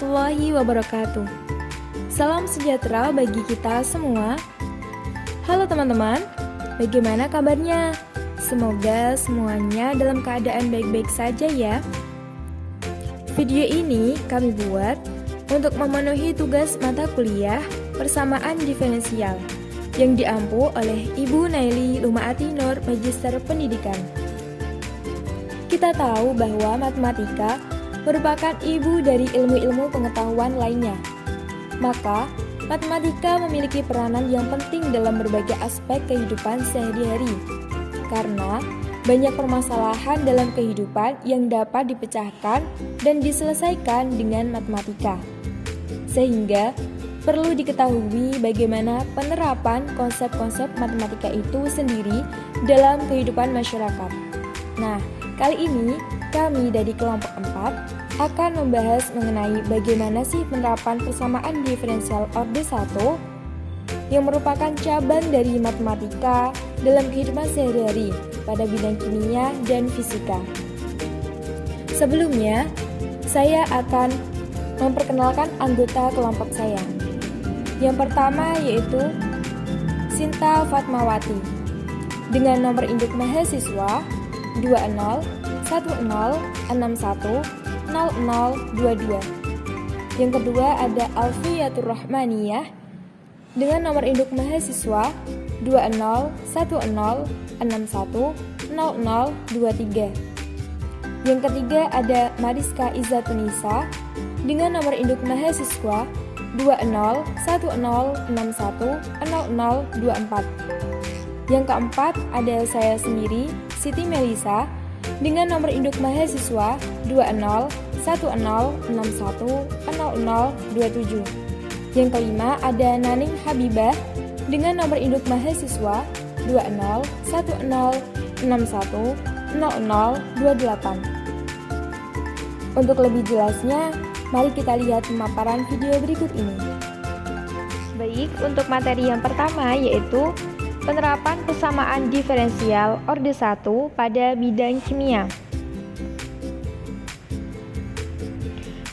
warahmatullahi wabarakatuh. Salam sejahtera bagi kita semua. Halo teman-teman, bagaimana kabarnya? Semoga semuanya dalam keadaan baik-baik saja ya. Video ini kami buat untuk memenuhi tugas mata kuliah persamaan diferensial yang diampu oleh Ibu Naili Lumaati Nur, Magister Pendidikan. Kita tahu bahwa matematika merupakan ibu dari ilmu-ilmu pengetahuan lainnya. Maka, matematika memiliki peranan yang penting dalam berbagai aspek kehidupan sehari-hari. Karena banyak permasalahan dalam kehidupan yang dapat dipecahkan dan diselesaikan dengan matematika. Sehingga perlu diketahui bagaimana penerapan konsep-konsep matematika itu sendiri dalam kehidupan masyarakat. Nah, kali ini kami dari kelompok 4 akan membahas mengenai bagaimana sih penerapan persamaan diferensial orde 1 yang merupakan cabang dari matematika dalam kehidupan sehari-hari pada bidang kimia dan fisika. Sebelumnya, saya akan memperkenalkan anggota kelompok saya. Yang pertama yaitu Sinta Fatmawati dengan nomor induk mahasiswa 2010610022. Yang kedua ada Alfiyatur Rahmaniyah dengan nomor induk mahasiswa 2010610023. Yang ketiga ada Mariska Izzatunisa dengan nomor induk mahasiswa 2010610024. Yang keempat ada saya sendiri, Siti Melisa, dengan nomor induk mahasiswa 2010610027. Yang kelima ada Naning Habibah dengan nomor induk mahasiswa 2010610028. Untuk lebih jelasnya, mari kita lihat pemaparan video berikut ini. Baik, untuk materi yang pertama yaitu penerapan persamaan diferensial orde 1 pada bidang kimia.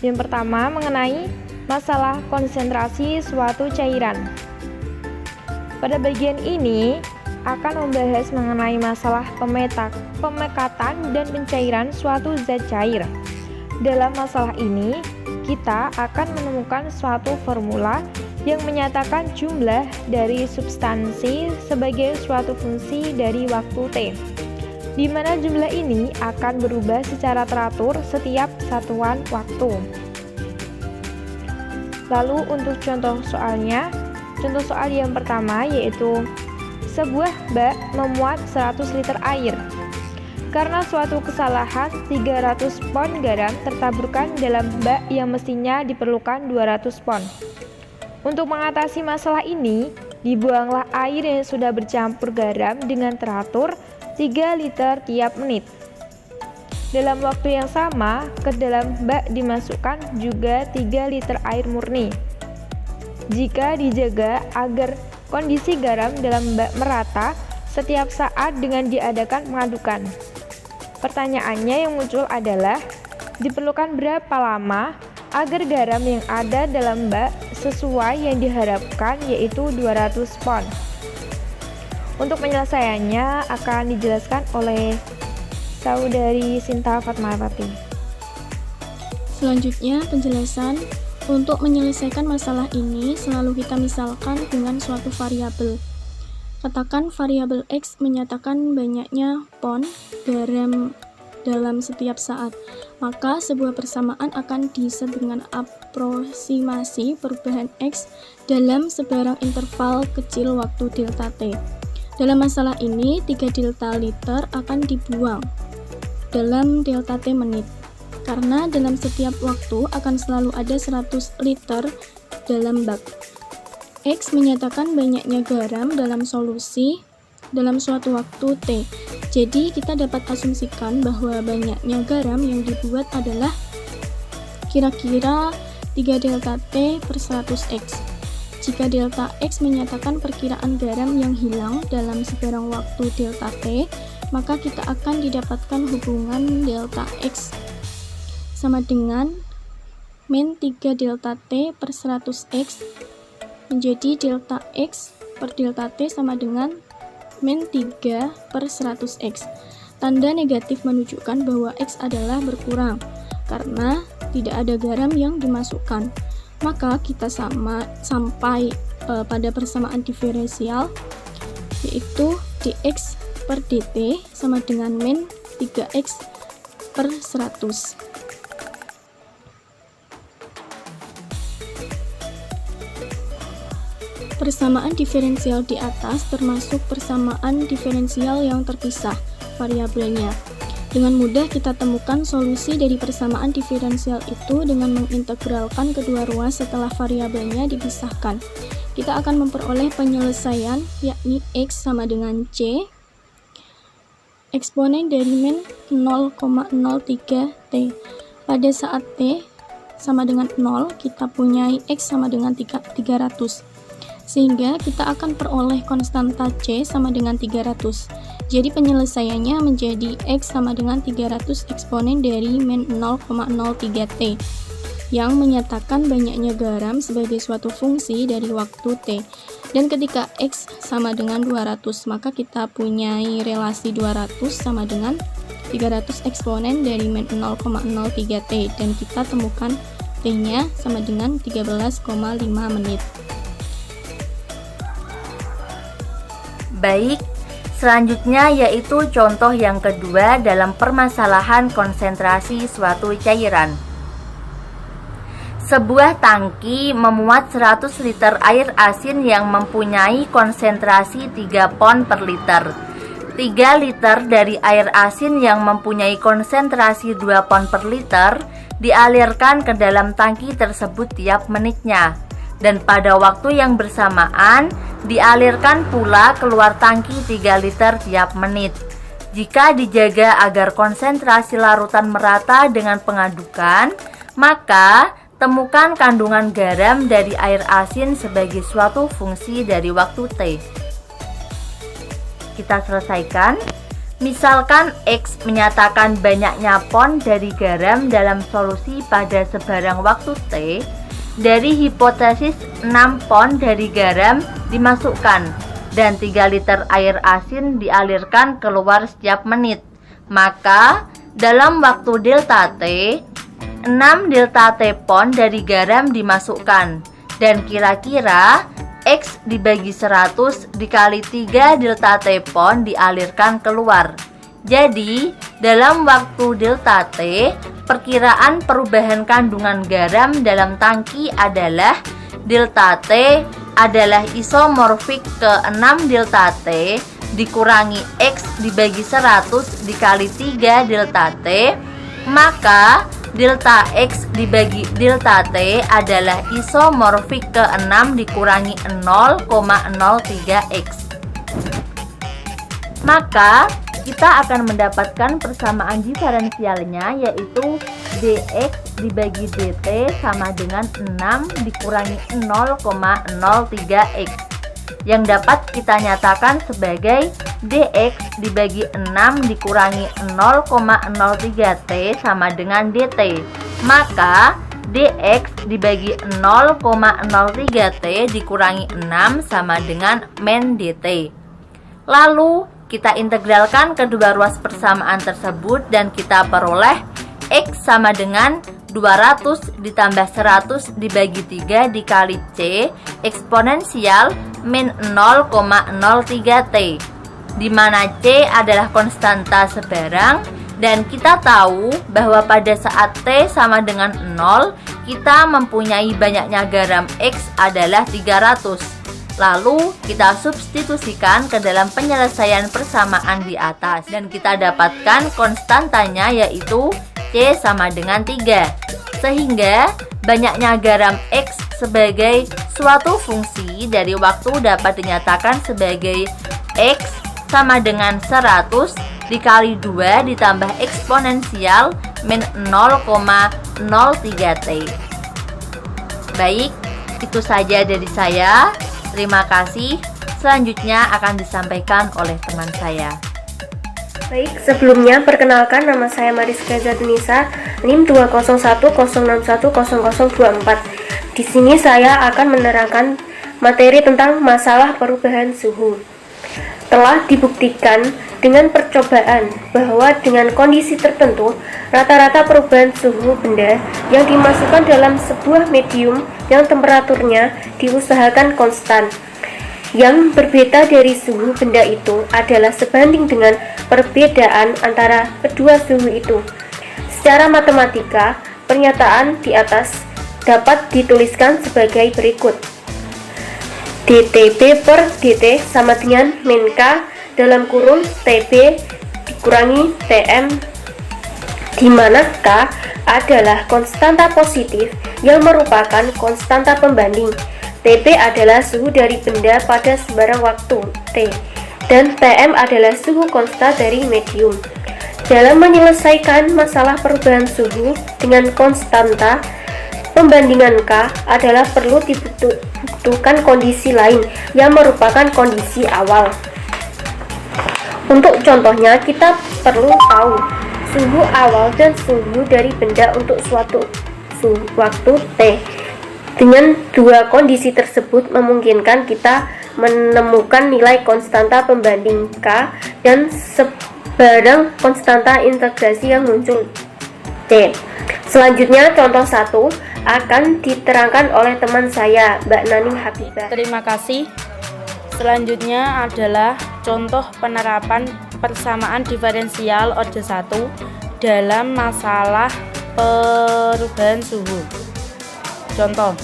Yang pertama mengenai masalah konsentrasi suatu cairan. Pada bagian ini akan membahas mengenai masalah pemekatan dan pencairan suatu zat cair. Dalam masalah ini, kita akan menemukan suatu formula yang menyatakan jumlah dari substansi sebagai suatu fungsi dari waktu T, di mana jumlah ini akan berubah secara teratur setiap satuan waktu. Lalu untuk contoh soalnya, contoh soal yang pertama yaitu sebuah bak memuat 100 liter air. Karena suatu kesalahan 300 pon garam tertaburkan dalam bak yang mestinya diperlukan 200 pon. Untuk mengatasi masalah ini, dibuanglah air yang sudah bercampur garam dengan teratur 3 liter tiap menit. Dalam waktu yang sama, ke dalam bak dimasukkan juga 3 liter air murni. Jika dijaga agar kondisi garam dalam bak merata setiap saat dengan diadakan pengadukan. Pertanyaannya yang muncul adalah, diperlukan berapa lama agar garam yang ada dalam bak sesuai yang diharapkan yaitu 200 pon. Untuk penyelesaiannya akan dijelaskan oleh saudari Sinta Fatmawati. Selanjutnya penjelasan. Untuk menyelesaikan masalah ini selalu kita misalkan dengan suatu variabel. Katakan variabel X menyatakan banyaknya pon garam dalam setiap saat, maka sebuah persamaan akan diset dengan aproksimasi perubahan X dalam sebarang interval kecil waktu delta T. Dalam masalah ini, 3 delta liter akan dibuang dalam delta T menit, karena dalam setiap waktu akan selalu ada 100 liter dalam bak. X menyatakan banyaknya garam dalam solusi dalam suatu waktu T. Jadi kita dapat asumsikan bahwa banyaknya garam yang dibuat adalah kira-kira 3 delta T per 100 X. Jika delta X menyatakan perkiraan garam yang hilang dalam sebarang waktu delta T, maka kita akan didapatkan hubungan delta X sama dengan min 3 delta T per 100x menjadi delta X per delta T sama dengan min 3 per 100x. Tanda negatif menunjukkan bahwa X adalah berkurang karena tidak ada garam yang dimasukkan. Maka kita sampai pada persamaan diferensial, yaitu dx per dt sama dengan min 3x per 100. Persamaan diferensial di atas termasuk persamaan diferensial yang terpisah variabelnya. Dengan mudah kita temukan solusi dari persamaan diferensial itu dengan mengintegralkan kedua ruas setelah variabelnya dipisahkan. Kita akan memperoleh penyelesaian yakni X sama dengan C, eksponen dari min 0,03 T. Pada saat T sama dengan 0, kita punya X sama dengan 300. Sehingga kita akan peroleh konstanta C sama dengan 300. Jadi penyelesaiannya menjadi X sama dengan 300 eksponen dari min 0,03 T yang menyatakan banyaknya garam sebagai suatu fungsi dari waktu T. Dan ketika X sama dengan 200, maka kita punya relasi 200 sama dengan 300 eksponen dari min 0,03 T, dan kita temukan T-nya sama dengan 13,5 menit. Baik, selanjutnya yaitu contoh yang kedua dalam permasalahan konsentrasi suatu cairan. Sebuah tangki memuat 100 liter air asin yang mempunyai konsentrasi 3 pon per liter. 3 liter dari air asin yang mempunyai konsentrasi 2 pon per liter dialirkan ke dalam tangki tersebut tiap menitnya. Dan pada waktu yang bersamaan dialirkan pula keluar tangki 3 liter tiap menit. Jika dijaga agar konsentrasi larutan merata dengan pengadukan, maka temukan kandungan garam dari air asin sebagai suatu fungsi dari waktu T. Kita selesaikan. Misalkan X menyatakan banyaknya pon dari garam dalam solusi pada sebarang waktu T. Dari hipotesis 6 pon dari garam dimasukkan dan 3 liter air asin dialirkan keluar setiap menit. Maka dalam waktu delta T, 6 delta T pon dari garam dimasukkan dan kira-kira X dibagi 100 dikali 3 delta T pon dialirkan keluar. Jadi, dalam waktu delta T, perkiraan perubahan kandungan garam dalam tangki adalah delta T adalah isomorfik ke 6 delta T dikurangi X dibagi 100 dikali 3 delta T, maka delta X dibagi delta T adalah isomorfik ke 6 dikurangi 0,03X. Maka kita akan mendapatkan persamaan diferensialnya, yaitu dx dibagi dt sama dengan 6 dikurangi 0,03x, yang dapat kita nyatakan sebagai dx dibagi 6 dikurangi 0,03t sama dengan dt. Maka dx dibagi 0,03t dikurangi 6 sama dengan min dt. Lalu kita integralkan kedua ruas persamaan tersebut dan kita peroleh X sama dengan 200 ditambah 100 dibagi 3 dikali C eksponensial min 0,03T, di mana C adalah konstanta sebarang dan kita tahu bahwa pada saat T sama dengan 0 kita mempunyai banyaknya garam X adalah 300. Lalu kita substitusikan ke dalam penyelesaian persamaan di atas dan kita dapatkan konstantanya yaitu C sama dengan 3. Sehingga banyaknya garam X sebagai suatu fungsi dari waktu dapat dinyatakan sebagai X sama dengan 100 dikali 2 ditambah eksponensial min 0,03T. Baik, itu saja dari saya. Terima kasih. Selanjutnya akan disampaikan oleh teman saya. Baik, sebelumnya perkenalkan nama saya Mariska Zatunisa NIM 20106100024. Di sini saya akan menerangkan materi tentang masalah perubahan suhu. Telah dibuktikan dengan percobaan bahwa dengan kondisi tertentu, rata-rata perubahan suhu benda yang dimasukkan dalam sebuah medium yang temperaturnya diusahakan konstan. Yang berbeda dari suhu benda itu adalah sebanding dengan perbedaan antara kedua suhu itu. Secara matematika, pernyataan di atas dapat dituliskan sebagai berikut. dTB per dt sama dengan min K dalam kurung TB dikurangi Tm, di mana K adalah konstanta positif yang merupakan konstanta pembanding. TB adalah suhu dari benda pada sembarang waktu T, dan Tm adalah suhu konstan dari medium. Dalam menyelesaikan masalah perubahan suhu dengan konstanta pembandingan K adalah perlu dibutuhkan kondisi lain yang merupakan kondisi awal. Untuk contohnya, kita perlu tahu suhu awal dan suhu dari benda untuk suatu waktu T. Dengan dua kondisi tersebut memungkinkan kita menemukan nilai konstanta pembanding K dan sebarang konstanta integrasi yang muncul T. Selanjutnya, contoh 1 akan diterangkan oleh teman saya, Mbak Naning Habibah. Terima kasih. Selanjutnya adalah contoh penerapan persamaan diferensial orde 1 dalam masalah perubahan suhu. Contoh,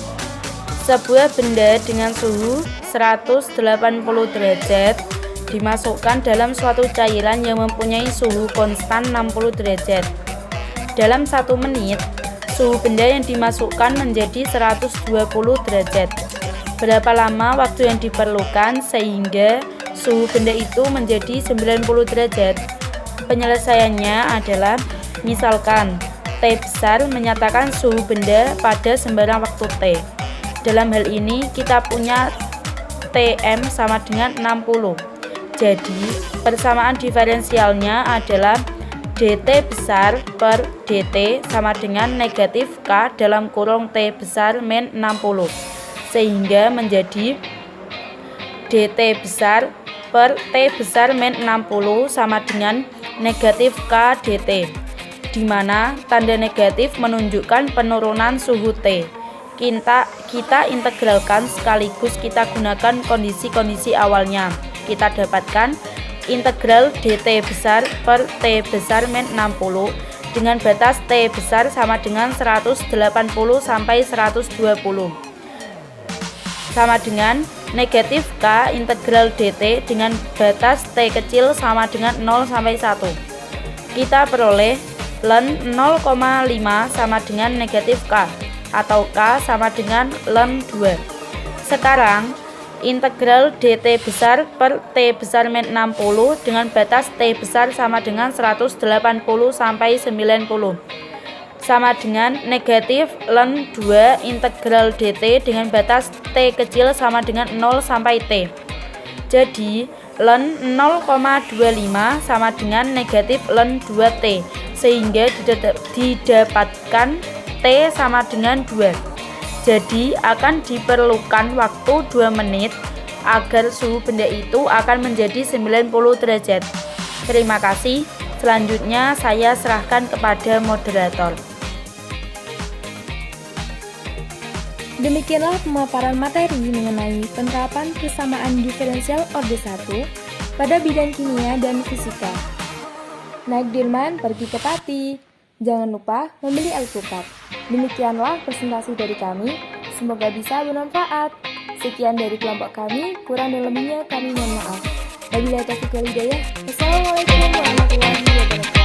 sebuah benda dengan suhu 180 derajat dimasukkan dalam suatu cairan yang mempunyai suhu konstan 60 derajat. Dalam 1 menit, suhu benda yang dimasukkan menjadi 120 derajat. Berapa lama waktu yang diperlukan sehingga suhu benda itu menjadi 90 derajat? Penyelesaiannya adalah, misalkan T besar menyatakan suhu benda pada sembarang waktu T. Dalam hal ini kita punya Tm sama dengan 60. Jadi persamaan diferensialnya adalah dt besar per dt sama dengan negatif K dalam kurung T besar min 60, sehingga menjadi dt besar per T besar min 60 sama dengan negatif K dt, di mana tanda negatif menunjukkan penurunan suhu T. Kita integralkan sekaligus kita gunakan kondisi-kondisi awalnya. Kita dapatkan integral dt besar per T besar min 60 dengan batas T besar sama dengan 180 sampai 120 sama dengan negatif K integral dt dengan batas T kecil sama dengan 0 sampai 1. Kita peroleh ln 0,5 sama dengan negatif K atau K sama dengan ln 2. Sekarang integral dt besar per T besar min 60 dengan batas T besar sama dengan 180 sampai 90 sama dengan negatif ln 2 integral dt dengan batas T kecil sama dengan 0 sampai T. Jadi ln 0,25 sama dengan negatif ln 2T, sehingga didapatkan T sama dengan 2. Jadi akan diperlukan waktu 2 menit agar suhu benda itu akan menjadi 90 derajat. Terima kasih. Selanjutnya saya serahkan kepada moderator. Demikianlah pemaparan materi mengenai penerapan persamaan diferensial orde 1 pada bidang kimia dan fisika. Naik Dirman pergi ke Pati. Jangan lupa membeli Alpukat. Demikianlah presentasi dari kami. Semoga bisa bermanfaat. Sekian dari kelompok kami. Kurang dan lebihnya kami mohon maaf. Wabillahi taufiq wal hidayah. Wassalamualaikum warahmatullahi wabarakatuh.